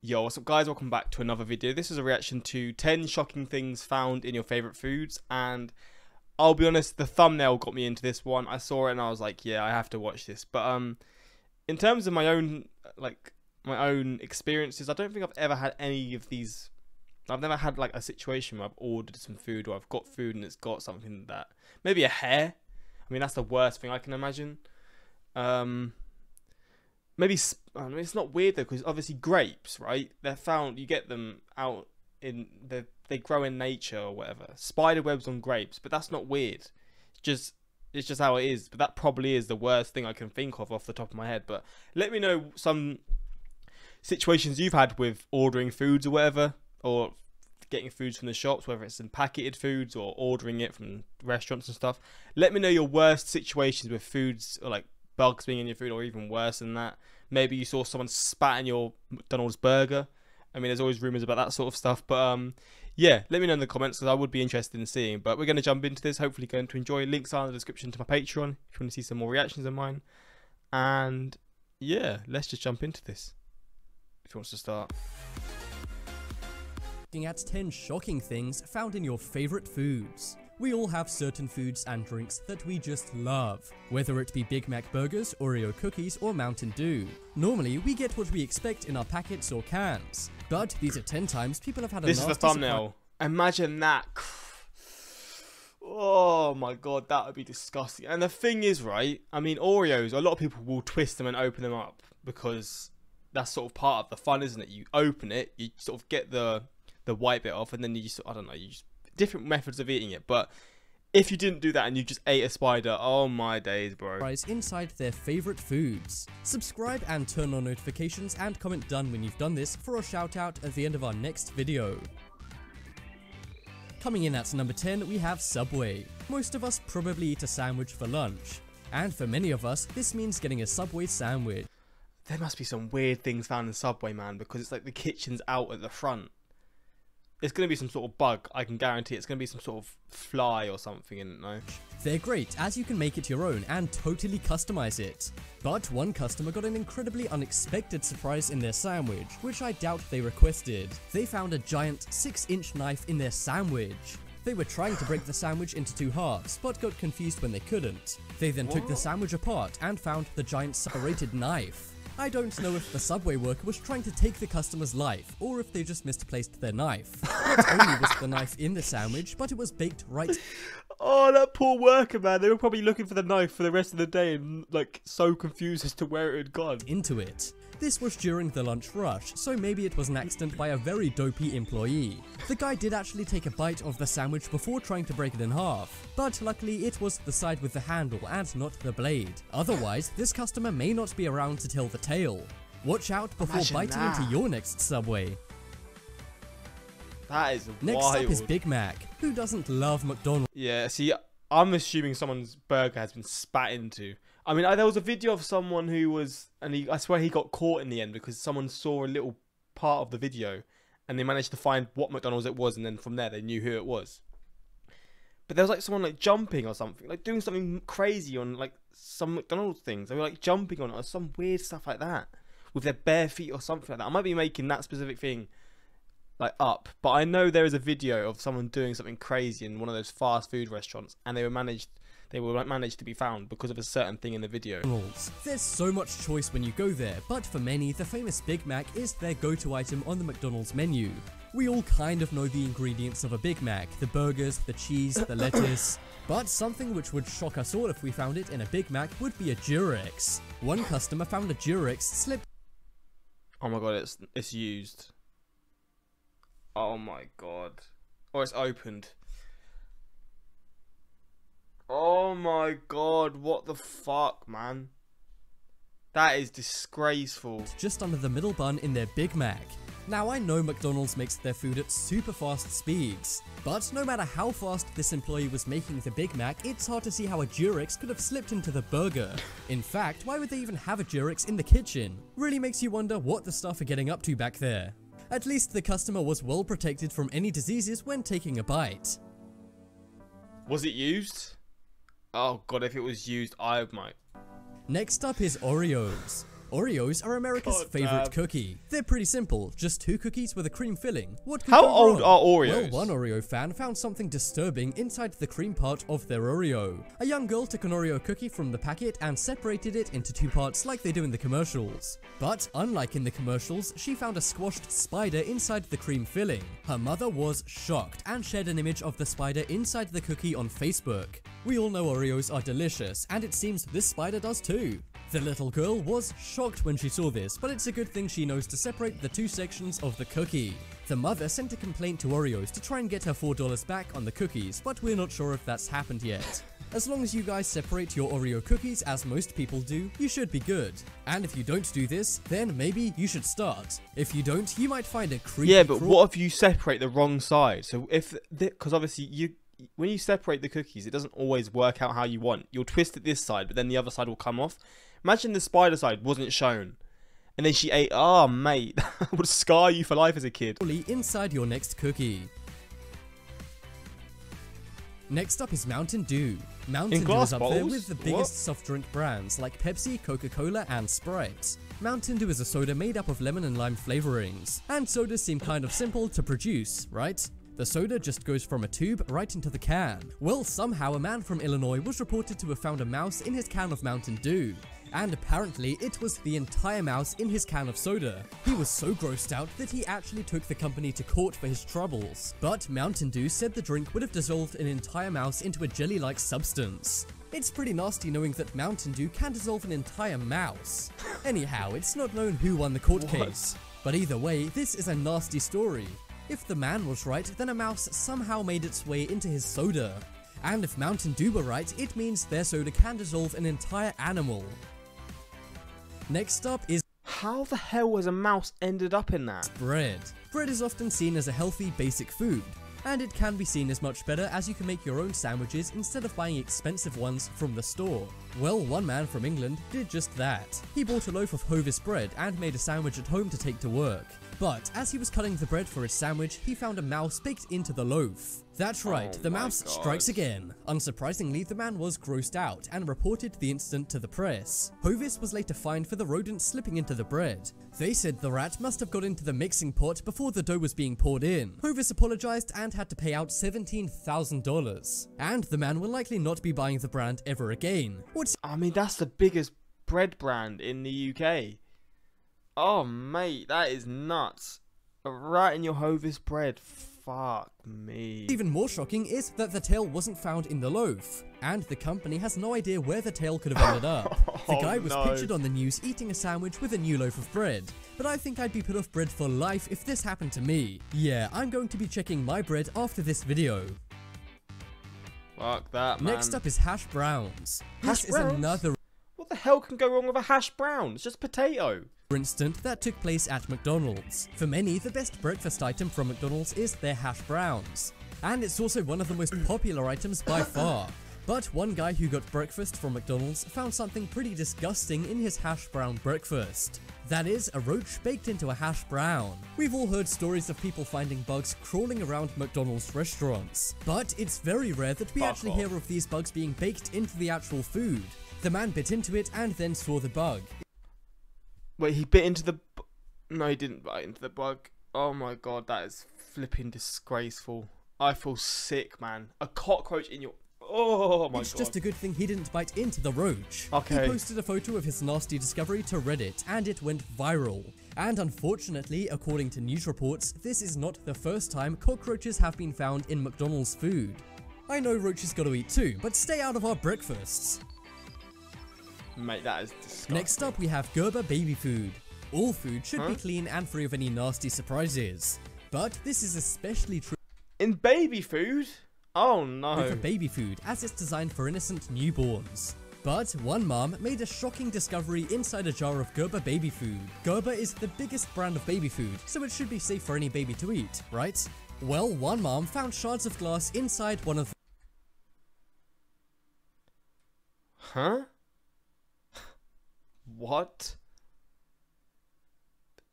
Yo, what's up guys, welcome back to another video. This is a reaction to 10 shocking things found in your favourite foods, and I'll be honest, the thumbnail got me into this one. I saw it and I was like, yeah, I have to watch this. But in terms of my own experiences, I don't think I've ever had any of these. I've never had like a situation where I've ordered some food or I've got food and it's got something that, maybe a hair. I mean, that's the worst thing I can imagine. Maybe it's not weird though, because obviously grapes, right? They're found. You get them out in they grow in nature or whatever. Spider webs on grapes, but that's not weird. It's just how it is. But that probably is the worst thing I can think of off the top of my head. But let me know some situations you've had with ordering foods or whatever, or getting foods from the shops, whether it's in packeted foods or ordering it from restaurants and stuff. Let me know your worst situations with foods, or like bugs being in your food, or even worse than that. Maybe you saw someone spat in your McDonald's burger. I mean, there's always rumors about that sort of stuff, but yeah, let me know in the comments, because I would be interested in seeing. But we're going to jump into this, hopefully going to enjoy. Links are in the description to my Patreon if you want to see some more reactions of mine. And yeah, let's just jump into this, if you want to start. Looking at 10 shocking things found in your favorite foods. We all have certain foods and drinks that we just love, whether it be Big Mac burgers, Oreo cookies, or Mountain Dew. Normally, we get what we expect in our packets or cans, but these are 10 times people have had a This is the thumbnail. Imagine that. Oh my god, that would be disgusting. And the thing is, right, I mean, Oreos, a lot of people will twist them and open them up, because that's sort of part of the fun, isn't it? You open it, you sort of get the white bit off, and then you just, I don't know, you just, different methods of eating it. But if you didn't do that and you just ate a spider, oh my days, bro. Inside their favorite foods. Subscribe and turn on notifications, and comment done when you've done this for a shout out at the end of our next video. Coming in at number 10, we have Subway. Most of us probably eat a sandwich for lunch, and for many of us this means getting a Subway sandwich. There must be some weird things found in Subway, man, because it's like the kitchen's out at the front. It's going to be some sort of bug, I can guarantee. It's going to be some sort of fly or something, isn't it? No? They're great, as you can make it your own and totally customize it. But one customer got an incredibly unexpected surprise in their sandwich, which I doubt they requested. They found a giant 6-inch knife in their sandwich. They were trying to break the sandwich into 2 halves, but got confused when they couldn't. They then took the sandwich apart and found the giant serrated knife. I don't know if the Subway worker was trying to take the customer's life, or if they just misplaced their knife. Not only was the knife in the sandwich, but it was baked right... Oh, that poor worker, man. They were probably looking for the knife for the rest of the day and like so confused as to where it had gone. ...into it. This was during the lunch rush, so maybe it was an accident by a very dopey employee. The guy did actually take a bite of the sandwich before trying to break it in half, but luckily it was the side with the handle and not the blade. Otherwise, this customer may not be around to tell the tale. Watch out before biting into your next Subway. That is Next wild. up is Big Mac. Who doesn't love McDonald's? Yeah, see, I'm assuming someone's burger has been spat into. I mean, there was a video of someone who was, and I swear he got caught in the end, because someone saw a little part of the video and they managed to find what McDonald's it was, and then from there they knew who it was. But there was like someone like jumping or something, like doing something crazy on like some McDonald's things. They were like jumping on it or some weird stuff like that with their bare feet or something like that. I might be making that specific thing like up, but I know there is a video of someone doing something crazy in one of those fast food restaurants, and they were managed to be found because of a certain thing in the video. There's so much choice when you go there, but for many, the famous Big Mac is their go-to item on the McDonald's menu. We all kind of know the ingredients of a Big Mac, the burgers, the cheese, the lettuce, but something which would shock us all if we found it in a Big Mac would be a Durex. One customer found a Durex slip. Oh my god, it's used. Oh my god. Or it's opened. Oh my god, what the fuck, man? That is disgraceful. Just under the middle bun in their Big Mac. Now, I know McDonald's makes their food at super fast speeds, but no matter how fast this employee was making the Big Mac, it's hard to see how a Durex could have slipped into the burger. In fact, why would they even have a Durex in the kitchen? Really makes you wonder what the staff are getting up to back there. At least the customer was well protected from any diseases when taking a bite. Was it used? Oh god, if it was used, I might. Next up is Oreos. Oreos are America's God favorite damn. cookie. They're pretty simple, just 2 cookies with a cream filling. What could How go old wrong? are Oreos? Well, one Oreo fan found something disturbing inside the cream part of their Oreo. A young girl took an Oreo cookie from the packet and separated it into 2 parts like they do in the commercials. But unlike in the commercials, she found a squashed spider inside the cream filling. Her mother was shocked and shared an image of the spider inside the cookie on Facebook. We all know Oreos are delicious, and it seems this spider does too. The little girl was shocked when she saw this, but it's a good thing she knows to separate the 2 sections of the cookie. The mother sent a complaint to Oreos to try and get her $4 back on the cookies, but we're not sure if that's happened yet. As long as you guys separate your Oreo cookies as most people do, you should be good. And if you don't do this, then maybe you should start. If you don't, you might find a creepy Yeah, but what if you separate the wrong side? So because obviously when you separate the cookies, it doesn't always work out how you want. You'll twist it this side, but then the other side will come off. Imagine the spider side wasn't shown, and then she ate. Oh, mate, that would scar you for life as a kid. Inside your next cookie. Next up is Mountain Dew. Mountain Dew is up there with the biggest soft drink brands like Pepsi, Coca-Cola, and Sprite. Mountain Dew is a soda made up of lemon and lime flavorings, and sodas seem kind of simple to produce, right? The soda just goes from a tube right into the can. Well, somehow a man from Illinois was reported to have found a mouse in his can of Mountain Dew. And apparently it was the entire mouse in his can of soda. He was so grossed out that he actually took the company to court for his troubles. But Mountain Dew said the drink would have dissolved an entire mouse into a jelly-like substance. It's pretty nasty knowing that Mountain Dew can dissolve an entire mouse. Anyhow, it's not known who won the court case. But either way, this is a nasty story. If the man was right, then a mouse somehow made its way into his soda. And if Mountain Dew were right, it means their soda can dissolve an entire animal. Next up is how the hell has a mouse ended up in that? bread. Bread is often seen as a healthy, basic food, and it can be seen as much better as you can make your own sandwiches instead of buying expensive ones from the store. Well, one man from England did just that. He bought a loaf of Hovis bread and made a sandwich at home to take to work. But as he was cutting the bread for his sandwich, he found a mouse baked into the loaf. That's right, the mouse strikes again. Unsurprisingly, the man was grossed out and reported the incident to the press. Hovis was later fined for the rodent slipping into the bread. They said the rat must have got into the mixing pot before the dough was being poured in. Hovis apologized and had to pay out $17,000. And the man will likely not be buying the brand ever again. I mean, that's the biggest bread brand in the UK. Oh, mate, that is nuts. Right in your Hovis bread. Fuck me. Even more shocking is that the tail wasn't found in the loaf, and the company has no idea where the tail could have ended up. The guy was pictured on the news eating a sandwich with a new loaf of bread, but I think I'd be put off bread for life if this happened to me. Yeah, I'm going to be checking my bread after this video. Fuck that, man. Next up is hash browns. This is another What the hell can go wrong with a hash brown? It's just potato. incident that took place at McDonald's. For many, the best breakfast item from McDonald's is their hash browns, and it's also one of the most popular items by far. But one guy who got breakfast from McDonald's found something pretty disgusting in his hash brown breakfast. That is, a roach baked into a hash brown. We've all heard stories of people finding bugs crawling around McDonald's restaurants, but it's very rare that we actually hear of these bugs being baked into the actual food. The man bit into it and then saw the bug. Wait, he bit into the... No, he didn't bite into the bug. Oh my god, that is flipping disgraceful. I feel sick, man. A cockroach in your... Oh my god. It's just a good thing he didn't bite into the roach. Okay. He posted a photo of his nasty discovery to Reddit, and it went viral. And unfortunately, according to news reports, this is not the first time cockroaches have been found in McDonald's food. I know roaches gotta eat too, but stay out of our breakfasts. Mate, that is disgusting. Next up, we have Gerber baby food. All food should be clean and free of any nasty surprises, but this is especially true in baby food? Oh no. for baby food, as it's designed for innocent newborns. But one mom made a shocking discovery inside a jar of Gerber baby food. Gerber is the biggest brand of baby food, so it should be safe for any baby to eat, right? Well, one mom found shards of glass inside one of Huh? What?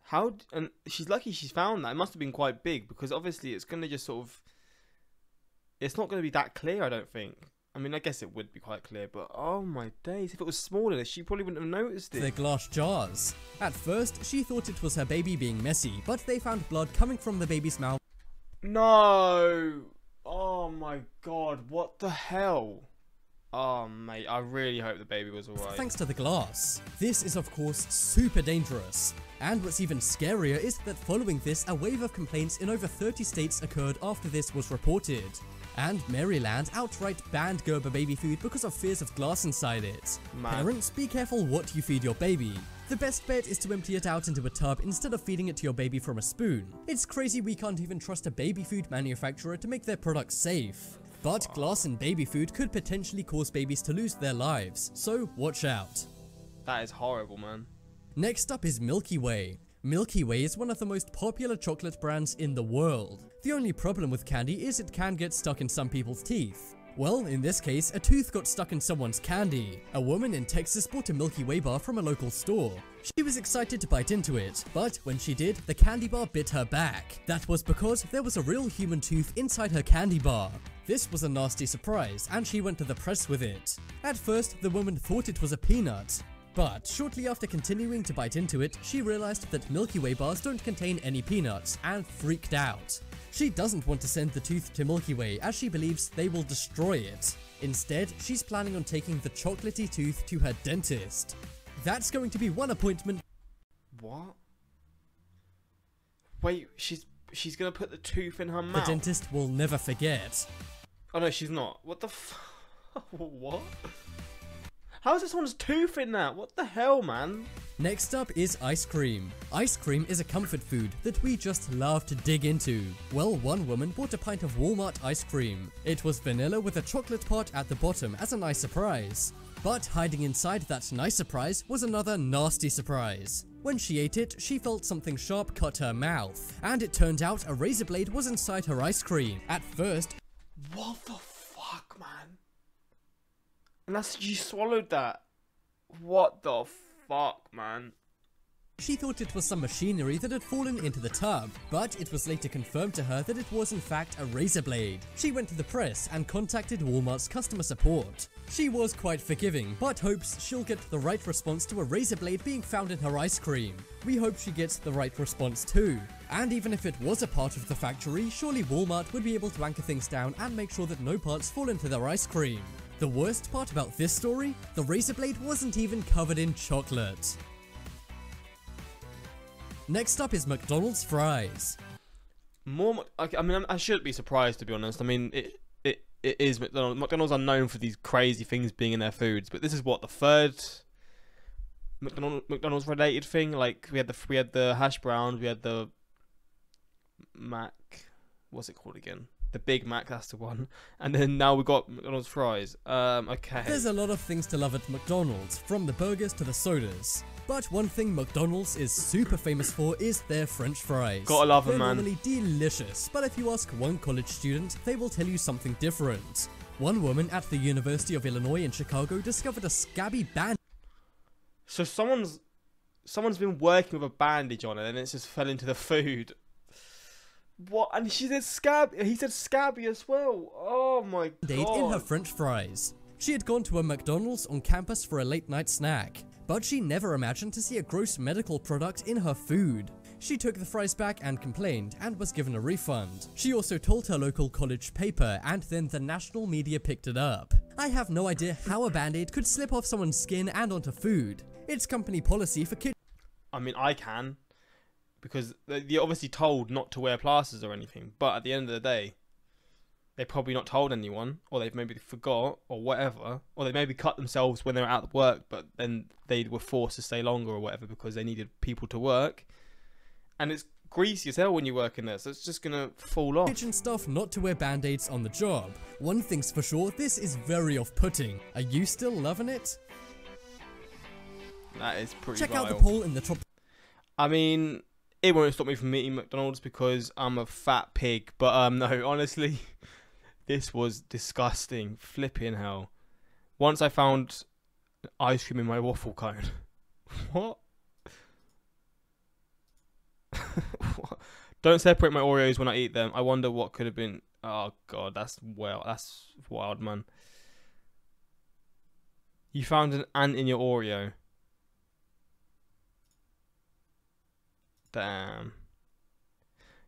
How? And she's lucky she's found that. It must have been quite big, because obviously it's going to just sort of... It's not going to be that clear, I don't think. I mean, I guess it would be quite clear, but oh my days, if it was smaller, she probably wouldn't have noticed it. Their glass jars. At first, she thought it was her baby being messy, but they found blood coming from the baby's mouth. No! Oh my god, what the hell? Oh mate, I really hope the baby was alright. Thanks to the glass. This is of course super dangerous. And what's even scarier is that following this, a wave of complaints in over 30 states occurred after this was reported. And Maryland outright banned Gerber baby food because of fears of glass inside it. Man. Parents, be careful what you feed your baby. The best bet is to empty it out into a tub instead of feeding it to your baby from a spoon. It's crazy we can't even trust a baby food manufacturer to make their products safe. But glass in baby food could potentially cause babies to lose their lives, so watch out. That is horrible, man. Next up is Milky Way. Milky Way is one of the most popular chocolate brands in the world. The only problem with candy is it can get stuck in some people's teeth. Well, in this case, a tooth got stuck in someone's candy. A woman in Texas bought a Milky Way bar from a local store. She was excited to bite into it, but when she did, the candy bar bit her back. That was because there was a real human tooth inside her candy bar. This was a nasty surprise, and she went to the press with it. At first, the woman thought it was a peanut. But shortly after continuing to bite into it, she realized that Milky Way bars don't contain any peanuts, and freaked out. She doesn't want to send the tooth to Milky Way as she believes they will destroy it. Instead, she's planning on taking the chocolatey tooth to her dentist. That's going to be one appointment. What? Wait, she's gonna put the tooth in her mouth? The dentist will never forget. Oh no, she's not. What the what? How is there someone's tooth in that? What the hell, man? Next up is ice cream. Ice cream is a comfort food that we just love to dig into. Well, one woman bought a pint of Walmart ice cream. It was vanilla with a chocolate part at the bottom as a nice surprise. But hiding inside that nice surprise was another nasty surprise. When she ate it, she felt something sharp cut her mouth. And it turned out a razor blade was inside her ice cream. At first, what the fuck, man? And that's, you swallowed that. What the fuck, man? she thought it was some machinery that had fallen into the tub, but it was later confirmed to her that it was in fact a razor blade. She went to the press and contacted Walmart's customer support. She was quite forgiving, but hopes she'll get the right response to a razor blade being found in her ice cream. We hope she gets the right response too. And even if it was a part of the factory, surely Walmart would be able to anchor things down and make sure that no parts fall into their ice cream. The worst part about this story? The razor blade wasn't even covered in chocolate. Next up is McDonald's fries. I mean, I shouldn't be surprised, to be honest. I mean, it is McDonald's. McDonald's are known for these crazy things being in their foods, but this is what, the third McDonald's related thing. Like we had the hash browns, we had the Mac. What's it called again? The Big Mac, that's the one. And then now we got McDonald's fries. Okay. There's a lot of things to love at McDonald's, from the burgers to the sodas. But one thing McDonald's is super famous for is their French fries. Gotta love them, They're man. normally delicious, but if you ask one college student, they will tell you something different. One woman at the University of Illinois in Chicago discovered a scabby bandage. So someone's been working with a bandage on it, and it just fell into the food. What? And she said scab. He said scabby as well. Oh my god. In her French fries. She had gone to a McDonald's on campus for a late night snack, but she never imagined to see a gross medical product in her food. She took the fries back and complained, and was given a refund. She also told her local college paper, and then the national media picked it up. I have no idea how a band-aid could slip off someone's skin and onto food. It's company policy for kids. I mean, I can, because they're obviously told not to wear plasters or anything, but at the end of the day, they've probably not told anyone, or they've maybe forgot, or whatever, or they maybe cut themselves when they were out of work, but then they were forced to stay longer or whatever because they needed people to work. And it's greasy as hell when you work in there, so it's just gonna fall off. Kitchen stuff not to wear band-aids on the job. One thing's for sure, this is very off-putting. Are you still loving it? That is pretty Check vile. out the poll in the top. I mean, it won't stop me from eating McDonald's because I'm a fat pig, but no, honestly, this was disgusting. Flipping hell. Once I found ice cream in my waffle cone. What? What? Don't separate my Oreos when I eat them. I wonder what could have been. Oh god, that's wild, man. You found an ant in your Oreo. Damn.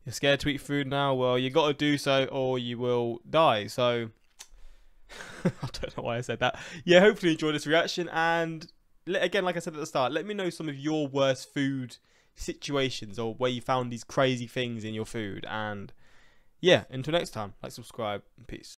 You're scared to eat food now? Well, you got to do so or you will die. So, I don't know why I said that. Yeah, hopefully you enjoyed this reaction. And again, like I said at the start, let me know some of your worst food situations or where you found these crazy things in your food. And yeah, until next time, like, subscribe, and peace.